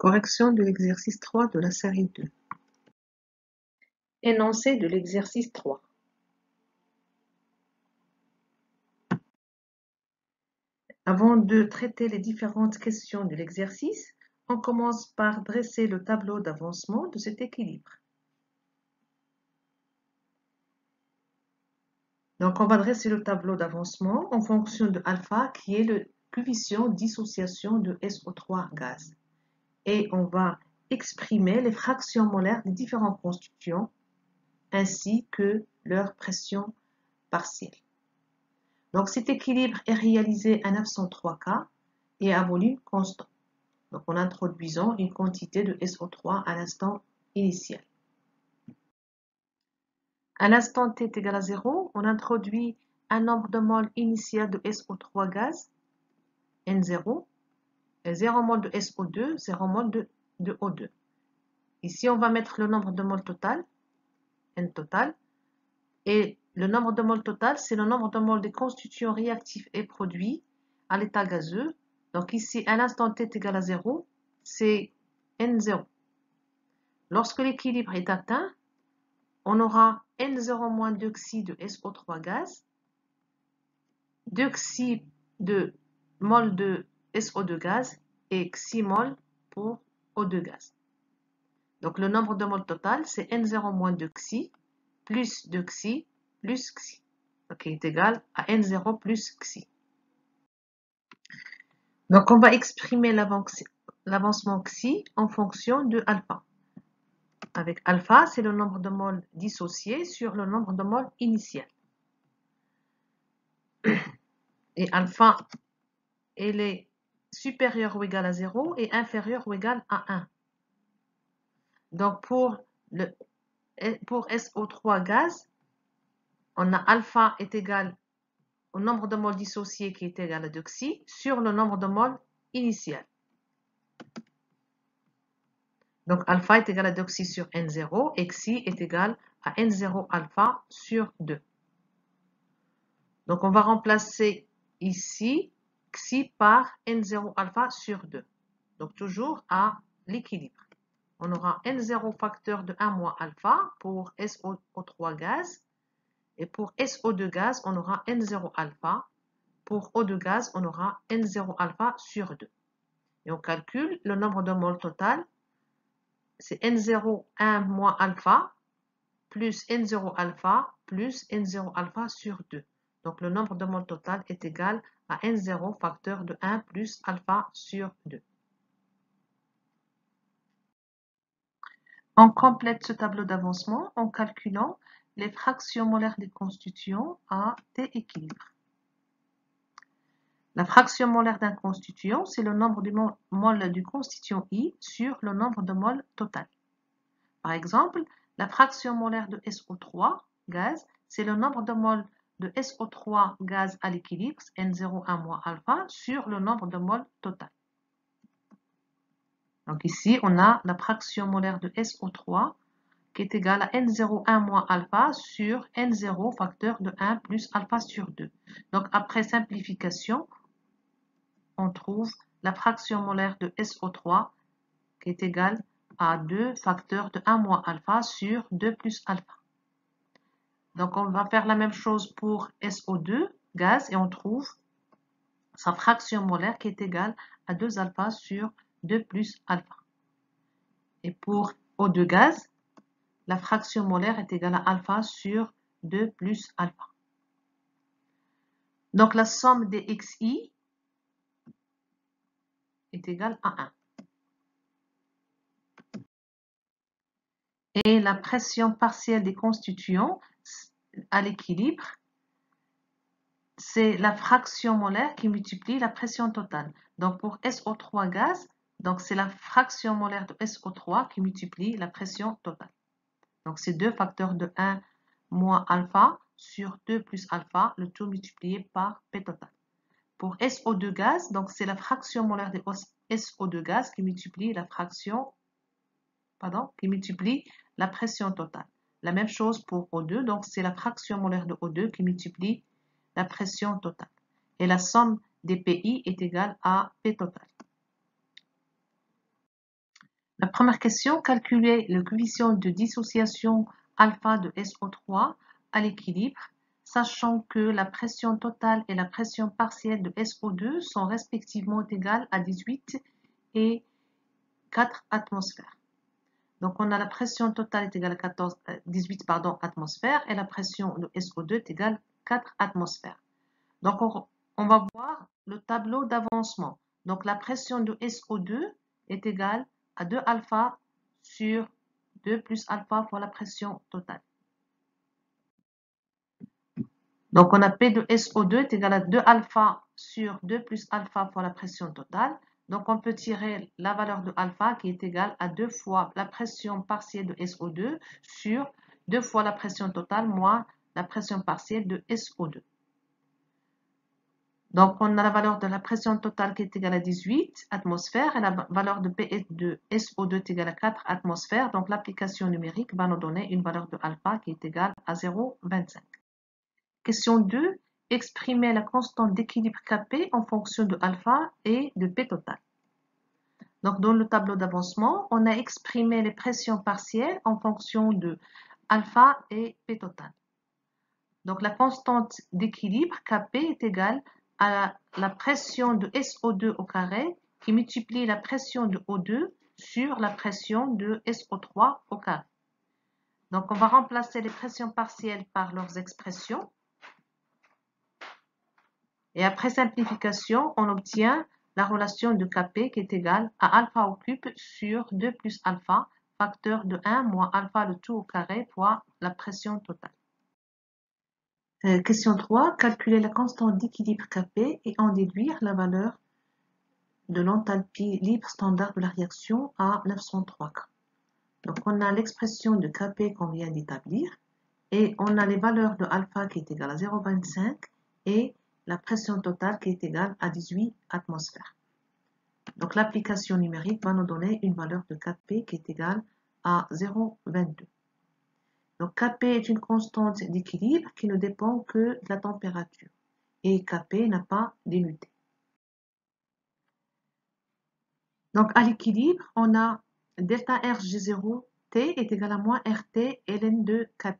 Correction de l'exercice 3 de la série 2. Énoncé de l'exercice 3. Avant de traiter les différentes questions de l'exercice, on commence par dresser le tableau d'avancement de cet équilibre. Donc, on va dresser le tableau d'avancement en fonction de alpha, qui est le coefficient de dissociation de SO3 gaz. Et on va exprimer les fractions molaires des différents constituants ainsi que leur pression partielle. Donc, cet équilibre est réalisé à 903 K et à volume constant. Donc, en introduisant une quantité de SO3 à l'instant initial. À l'instant T est égal à 0, on introduit un nombre de moles initial de SO3 gaz, N0, et 0 mol de SO2, 0 mol de O2. Ici, on va mettre le nombre de moles total, N total, et le nombre de moles total, c'est le nombre de moles des constituants réactifs et produits à l'état gazeux. Donc ici, à l'instant T est égal à 0, c'est N0. Lorsque l'équilibre est atteint, on aura N0 - 2 xi de SO3 gaz, 2 xi de mol de SO2 gaz et xi mol pour O2 gaz. Donc le nombre de moles total, c'est N0 - 2 xi plus 2 xi plus xi, qui est égal à N0 plus xi. Donc on va exprimer l'avancement xi en fonction de alpha. Avec alpha, c'est le nombre de moles dissociés sur le nombre de moles initial. Et alpha, elle est supérieure ou égale à 0 et inférieure ou égale à 1. Donc pour SO3 gaz, on a alpha est égal au nombre de moles dissociés qui est égal à 2 xi sur le nombre de moles initial. Donc alpha est égal à 2 xi sur N0 et xi est égal à N0 alpha sur 2. Donc on va remplacer ici xi par N0 alpha sur 2. Donc toujours à l'équilibre. On aura N0 facteur de 1 moins alpha pour SO3 gaz. Et pour SO2 gaz, on aura N0 alpha. Pour O2 gaz, on aura N0 alpha sur 2. Et on calcule le nombre de moles total. C'est N0 1 moins alpha plus N0 alpha plus N0 alpha sur 2. Donc le nombre de moles total est égal à N0 facteur de 1 plus alpha sur 2. On complète ce tableau d'avancement en calculant les fractions molaires des constituants à T équilibre. La fraction molaire d'un constituant, c'est le nombre de moles du constituant I sur le nombre de moles total. Par exemple, la fraction molaire de SO3 gaz, c'est le nombre de moles de SO3 gaz à l'équilibre, N0 1 moins alpha, sur le nombre de moles total. Donc ici, on a la fraction molaire de SO3 qui est égale à N0 1 moins alpha sur N0 facteur de 1 plus alpha sur 2. Donc après simplification, on trouve la fraction molaire de SO3 qui est égale à 2 facteurs de 1 moins alpha sur 2 plus alpha. Donc on va faire la même chose pour SO2 gaz et on trouve sa fraction molaire qui est égale à 2 alpha sur 2 plus alpha. Et pour O2 gaz, la fraction molaire est égale à alpha sur 2 plus alpha. Donc la somme des xi est égale à 1. Et la pression partielle des constituants à l'équilibre, c'est la fraction molaire qui multiplie la pression totale. Donc pour SO3 gaz, c'est la fraction molaire de SO3 qui multiplie la pression totale. Donc c'est 2 facteurs de 1 moins alpha sur 2 plus alpha, le tout multiplié par P total. Pour SO2 gaz, c'est la fraction molaire de SO2 gaz qui multiplie la pression totale. La même chose pour O2, donc c'est la fraction molaire de O2 qui multiplie la pression totale. Et la somme des PI est égale à P total. La première question, calculer le coefficient de dissociation alpha de SO3 à l'équilibre, sachant que la pression totale et la pression partielle de SO2 sont respectivement égales à 18 et 4 atmosphères. Donc, on a la pression totale est égale à 18 atmosphères et la pression de SO2 est égale à 4 atmosphères. Donc, on va voir le tableau d'avancement. Donc, la pression de SO2 est égale à 2 alpha sur 2 plus alpha fois la pression totale. Donc, on a P de SO2 est égal à 2 alpha sur 2 plus alpha fois la pression totale. Donc, on peut tirer la valeur de alpha qui est égale à 2 fois la pression partielle de SO2 sur 2 fois la pression totale moins la pression partielle de SO2. Donc, on a la valeur de la pression totale qui est égale à 18 atmosphères et la valeur de P de SO2 est égale à 4 atmosphères. Donc, l'application numérique va nous donner une valeur de alpha qui est égale à 0,25. Question 2. Exprimer la constante d'équilibre Kp en fonction de alpha et de P total. Donc, dans le tableau d'avancement, on a exprimé les pressions partielles en fonction de alpha et P total. Donc, la constante d'équilibre Kp est égale à la pression de SO2 au carré qui multiplie la pression de O2 sur la pression de SO3 au carré. Donc, on va remplacer les pressions partielles par leurs expressions. Et après simplification, on obtient la relation de Kp qui est égale à alpha au cube sur 2 plus alpha, facteur de 1 moins alpha le tout au carré fois la pression totale. Question 3. Calculer la constante d'équilibre Kp et en déduire la valeur de l'enthalpie libre standard de la réaction à 903 K. Donc, on a l'expression de Kp qu'on vient d'établir et on a les valeurs de alpha qui est égale à 0,25 et la pression totale qui est égale à 18 atmosphères. Donc, l'application numérique va nous donner une valeur de Kp qui est égale à 0,22. Donc, Kp est une constante d'équilibre qui ne dépend que de la température. Et Kp n'a pas d'unité. Donc, à l'équilibre, on a delta RG0 T est égal à moins RT ln de Kp.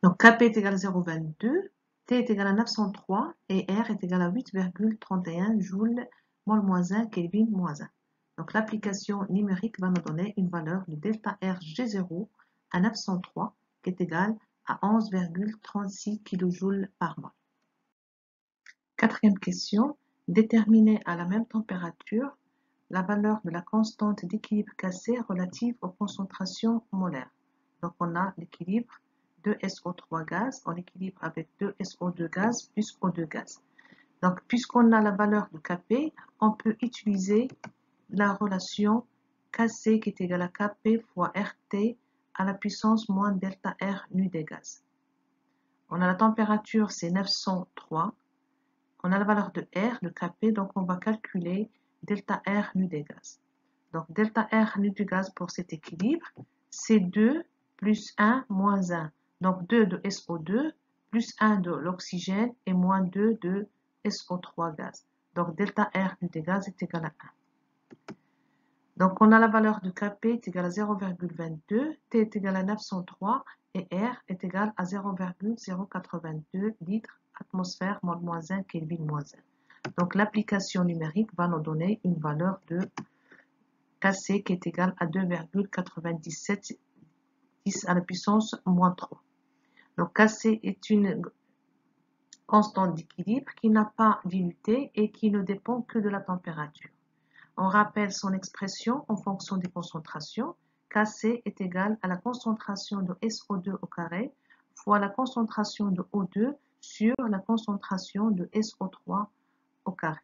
Donc, Kp est égal à 0,22, T est égal à 903 et R est égal à 8,31 joules mol moins 1 Kelvin moins 1. Donc, l'application numérique va nous donner une valeur de delta RG0 à 903 qui est égale à 11,36 kJ par mol. Quatrième question. Déterminer à la même température la valeur de la constante d'équilibre Kc relative aux concentrations molaires. Donc, on a l'équilibre de SO3 gaz en équilibre avec 2 SO2 gaz plus O2 gaz. Donc, puisqu'on a la valeur de Kp, on peut utiliser la relation Kc qui est égale à Kp fois RT à la puissance moins delta R nu des gaz. On a la température, c'est 903. On a la valeur de R, de Kp, donc on va calculer delta R nu des gaz. Donc, delta R nu du gaz pour cet équilibre, c'est 2 plus 1 moins 1. Donc, 2 de SO2 plus 1 de l'oxygène et moins 2 de SO3 gaz. Donc, delta R nu des gaz est égal à 1. Donc, on a la valeur de Kp est égal à 0,22, T est égal à 903 et R est égal à 0,082 litres atmosphère mol moins 1 Kelvin moins 1. Donc, l'application numérique va nous donner une valeur de Kc qui est égale à 2,97 10 à la puissance moins 3. Donc, Kc est une constante d'équilibre qui n'a pas d'unité et qui ne dépend que de la température. On rappelle son expression en fonction des concentrations. Kc est égal à la concentration de SO2 au carré fois la concentration de O2 sur la concentration de SO3 au carré.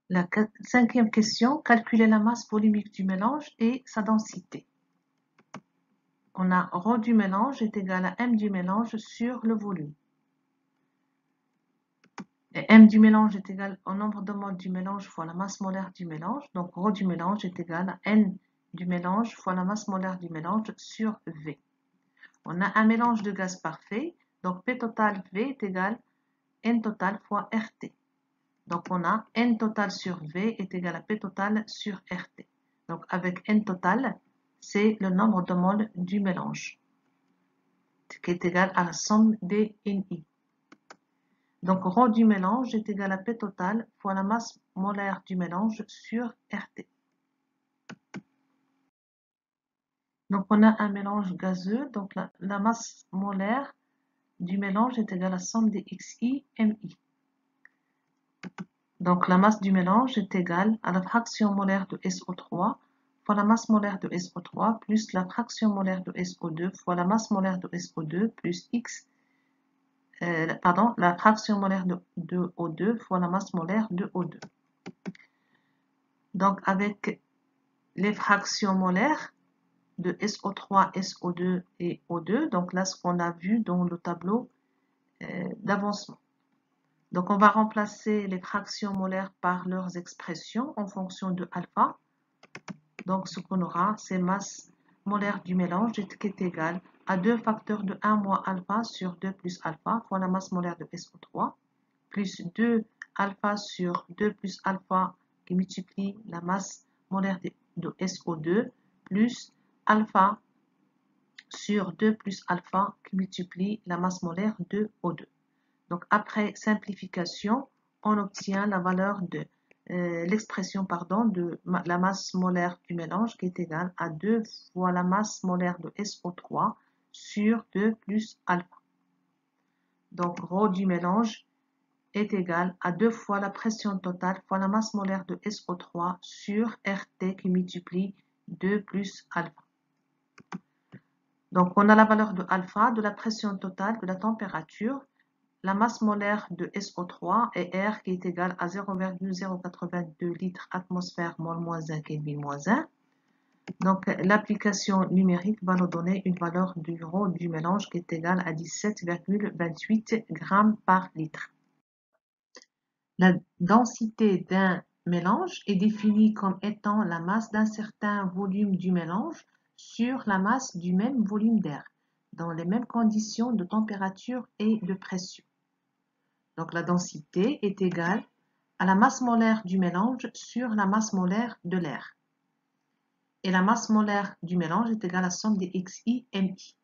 La cinquième question, calculer la masse volumique du mélange et sa densité. On a ρ du mélange est égal à m du mélange sur le volume. Et m du mélange est égal au nombre de moles du mélange fois la masse molaire du mélange. Donc, ρ du mélange est égal à n du mélange fois la masse molaire du mélange sur V. On a un mélange de gaz parfait. Donc, P total V est égal à N total fois RT. Donc, on a N total sur V est égal à P total sur RT. Donc, avec N total, c'est le nombre de moles du mélange, qui est égal à la somme des NI. Donc, ρ du mélange est égal à P total fois la masse molaire du mélange sur RT. Donc, on a un mélange gazeux. Donc, la masse molaire du mélange est égale à la somme des XI, MI. Donc, la masse du mélange est égale à la fraction molaire de SO3 fois la masse molaire de SO3 plus la fraction molaire de SO2 fois la masse molaire de SO2 plus la fraction molaire de O2 fois la masse molaire de O2. Donc, avec les fractions molaires de SO3, SO2 et O2, donc là, ce qu'on a vu dans le tableau d'avancement. Donc, on va remplacer les fractions molaires par leurs expressions en fonction de alpha. Donc, ce qu'on aura, c'est masse molaire du mélange qui est égale à 2 facteurs de 1 moins alpha sur 2 plus alpha fois la masse molaire de SO3 plus 2 alpha sur 2 plus alpha qui multiplie la masse molaire de SO2 plus alpha sur 2 plus alpha qui multiplie la masse molaire de O2. Donc, après simplification, on obtient la valeur de l'expression de la masse molaire du mélange qui est égale à 2 fois la masse molaire de SO3 sur 2 plus alpha. Donc, ρ du mélange est égal à 2 fois la pression totale fois la masse molaire de SO3 sur RT qui multiplie 2 plus alpha. Donc, on a la valeur de alpha, de la pression totale, de la température, la masse molaire de SO3 et R qui est égale à 0,082 litres atmosphère mol moins 1 Kelvin moins 1. Donc, l'application numérique va nous donner une valeur du ρ du mélange qui est égale à 17,28 grammes par litre. La densité d'un mélange est définie comme étant la masse d'un certain volume du mélange sur la masse du même volume d'air, dans les mêmes conditions de température et de pression. Donc la densité est égale à la masse molaire du mélange sur la masse molaire de l'air. Et la masse molaire du mélange est égale à la somme des XI, MI.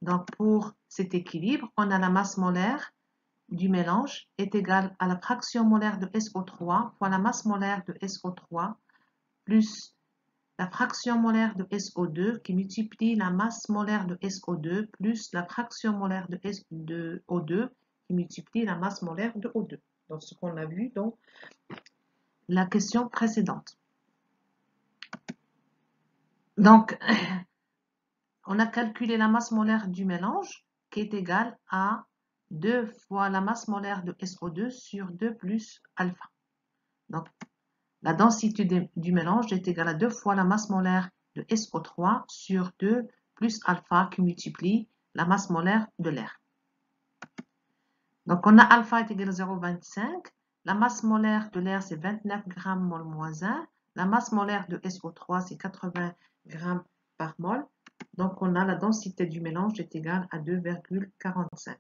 Donc pour cet équilibre, on a la masse molaire du mélange est égale à la fraction molaire de SO3 fois la masse molaire de SO3 plus la fraction molaire de SO2 qui multiplie la masse molaire de SO2 plus la fraction molaire de O2 qui multiplie la masse molaire de O2. Donc, ce qu'on a vu dans la question précédente. Donc, on a calculé la masse molaire du mélange qui est égale à 2 fois la masse molaire de SO2 sur 2 plus alpha. Donc, la densité du mélange est égale à 2 fois la masse molaire de SO3 sur 2 plus alpha qui multiplie la masse molaire de l'air. Donc, on a alpha est égal à 0,25. La masse molaire de l'air, c'est 29 grammes mol moins 1. La masse molaire de SO3, c'est 80 grammes par mol. Donc, on a la densité du mélange est égale à 2,45.